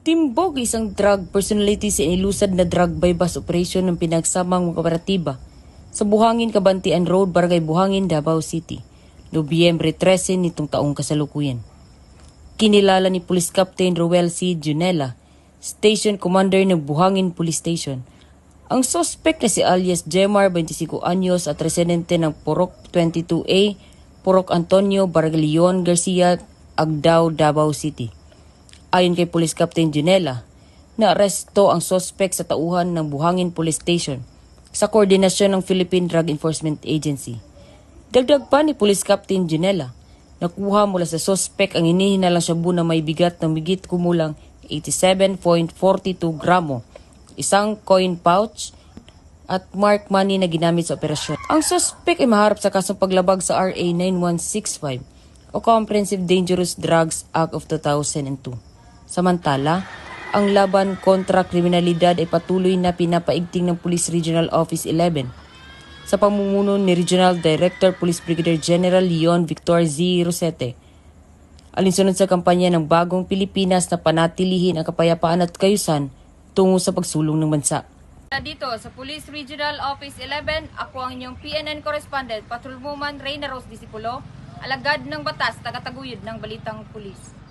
Timbog isang drug personality sa inilusad na drug bypass operation ng pinagsamang mga operatiba sa Buhangin, Kabantian Road, Barangay Buhangin, Davao City, Nobyembre 13 nitong taong kasalukuyan. Kinilala ni Police Captain Roel C. Junela, Station Commander ng Buhangin Police Station, ang suspect na si alias Jemar, 25 anyos at residente ng Purok 22A, Purok Antonio, Barangay Leon Garcia, Agdao, Davao City. Ayon kay Police Captain Junela, naaresto ang suspect sa tauhan ng Buhangin Police Station sa koordinasyon ng Philippine Drug Enforcement Agency. Dagdag pa ni Police Captain Junela, nakuha mula sa suspect ang hinihinalang shabu na may bigat ng migit kumulang 87.42 gramo, isang coin pouch at mark money na ginamit sa operasyon. Ang suspect ay maharap sa kasong paglabag sa RA 9165 o Comprehensive Dangerous Drugs Act of 2002. Samantala, ang laban kontra kriminalidad ay patuloy na pinapaigting ng Police Regional Office 11 sa pamumuno ni Regional Director Police Brigadier General Leon Victor Z. Rosete. Alinsunod sa kampanya ng Bagong Pilipinas na panatilihin ang kapayapaan at kayusan tungo sa pagsulong ng bansa. Dito sa Police Regional Office 11, ako ang inyong PNN correspondent, Patrolwoman Reyna Rose Disipulo, alagad ng batas, tagataguyod ng Balitang Pulis.